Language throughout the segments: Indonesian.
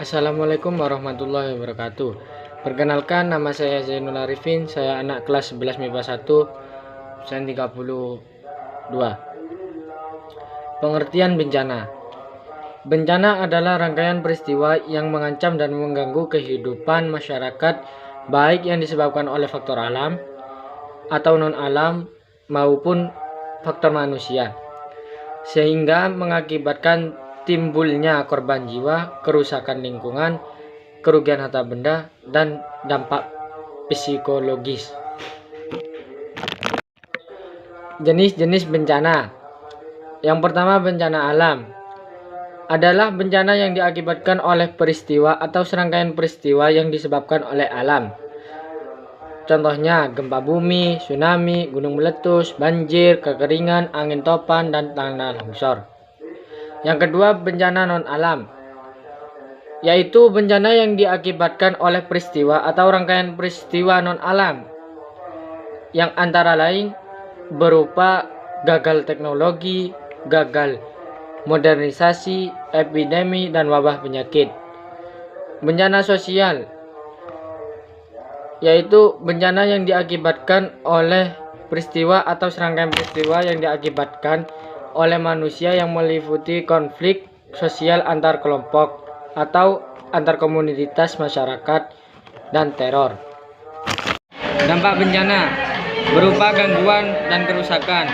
Assalamualaikum warahmatullahi wabarakatuh. Perkenalkan, nama saya Zainul Arifin. Saya anak kelas 11 MIPA 1 absen 32. Pengertian bencana. Bencana adalah rangkaian peristiwa yang mengancam dan mengganggu kehidupan masyarakat, baik yang disebabkan oleh faktor alam atau non-alam maupun faktor manusia, sehingga mengakibatkan timbulnya korban jiwa, kerusakan lingkungan, kerugian harta benda, dan dampak psikologis. Jenis-jenis bencana. Yang pertama, bencana alam adalah bencana yang diakibatkan oleh peristiwa atau serangkaian peristiwa yang disebabkan oleh alam. Contohnya gempa bumi, tsunami, gunung meletus, banjir, kekeringan, angin topan, dan tanah longsor. Yang kedua, bencana non-alam, yaitu bencana yang diakibatkan oleh peristiwa atau rangkaian peristiwa non-alam, yang antara lain berupa gagal teknologi, gagal modernisasi, epidemi, dan wabah penyakit. Bencana sosial, yaitu bencana yang diakibatkan oleh peristiwa atau serangkaian peristiwa yang diakibatkan oleh manusia yang meliputi konflik sosial antar kelompok atau antar komunitas masyarakat dan teror. Dampak bencana berupa gangguan dan kerusakan.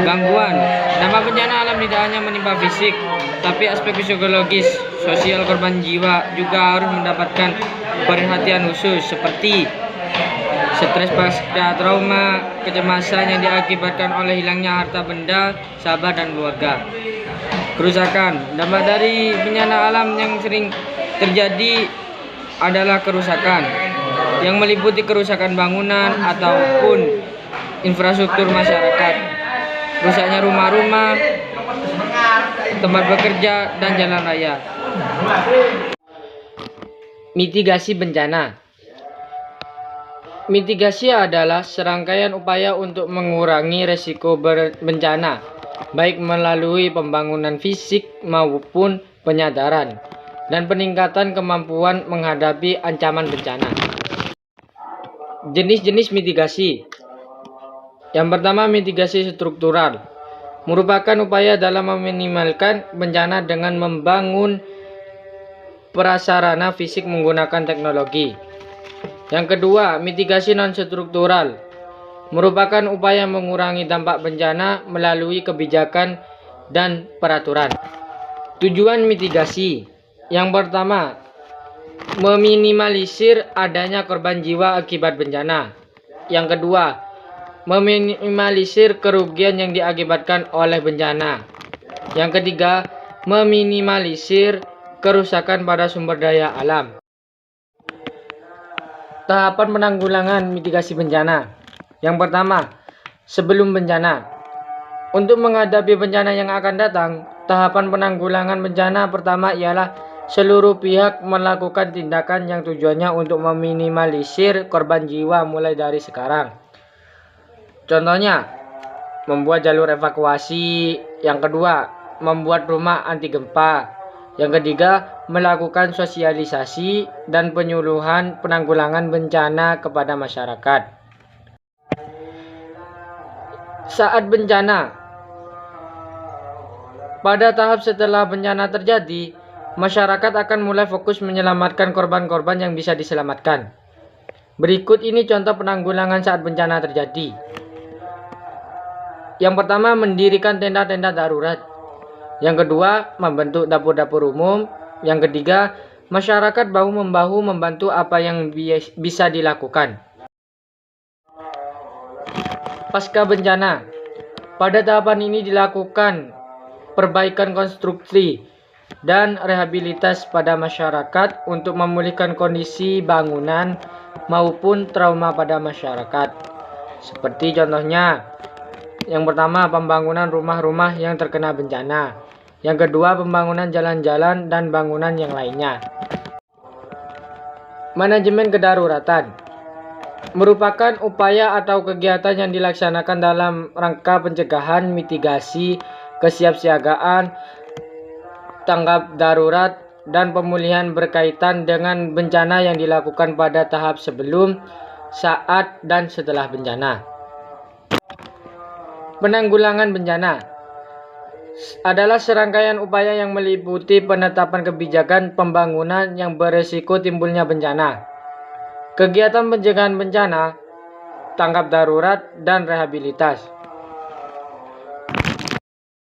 Gangguan, dampak bencana alam tidak hanya menimpa fisik, tapi aspek psikologis, sosial korban jiwa juga harus mendapatkan perhatian khusus, seperti stres pasca trauma, kecemasan yang diakibatkan oleh hilangnya harta benda, sahabat, dan keluarga. Kerusakan, dampak dari bencana alam yang sering terjadi adalah kerusakan yang meliputi kerusakan bangunan ataupun infrastruktur masyarakat, rusaknya rumah-rumah, tempat bekerja, dan jalan raya. Mitigasi bencana. Mitigasi adalah serangkaian upaya untuk mengurangi resiko bencana, baik melalui pembangunan fisik maupun penyadaran dan peningkatan kemampuan menghadapi ancaman bencana. Jenis-jenis mitigasi. Yang pertama, mitigasi struktural, merupakan upaya dalam meminimalkan bencana dengan membangun prasarana fisik menggunakan teknologi. Yang kedua, mitigasi non-struktural, merupakan upaya mengurangi dampak bencana melalui kebijakan dan peraturan. Tujuan mitigasi. Yang pertama, meminimalisir adanya korban jiwa akibat bencana. Yang kedua, meminimalisir kerugian yang diakibatkan oleh bencana. Yang ketiga, meminimalisir kerusakan pada sumber daya alam. Tahapan penanggulangan mitigasi bencana. Yang pertama, sebelum bencana. Untuk menghadapi bencana yang akan datang, tahapan penanggulangan bencana pertama ialah seluruh pihak melakukan tindakan yang tujuannya untuk meminimalisir korban jiwa mulai dari sekarang. Contohnya, membuat jalur evakuasi. Yang kedua, membuat rumah anti gempa. Yang ketiga, melakukan sosialisasi dan penyuluhan penanggulangan bencana kepada masyarakat. Saat bencana. Pada tahap setelah bencana terjadi, masyarakat akan mulai fokus menyelamatkan korban-korban yang bisa diselamatkan. Berikut ini contoh penanggulangan saat bencana terjadi. Yang pertama, mendirikan tenda-tenda darurat. Yang kedua, membentuk dapur-dapur umum. Yang ketiga, masyarakat bahu-membahu membantu apa yang bisa dilakukan. Pasca bencana. Pada tahapan ini dilakukan perbaikan konstruksi dan rehabilitas pada masyarakat untuk memulihkan kondisi bangunan maupun trauma pada masyarakat. Seperti contohnya, yang pertama, pembangunan rumah-rumah yang terkena bencana. Yang kedua, pembangunan jalan-jalan dan bangunan yang lainnya. Manajemen kedaruratan merupakan upaya atau kegiatan yang dilaksanakan dalam rangka pencegahan, mitigasi, kesiapsiagaan, tanggap darurat, dan pemulihan berkaitan dengan bencana yang dilakukan pada tahap sebelum, saat, dan setelah bencana. Penanggulangan bencana adalah serangkaian upaya yang meliputi penetapan kebijakan pembangunan yang beresiko timbulnya bencana, kegiatan pencegahan bencana, tanggap darurat, dan rehabilitas.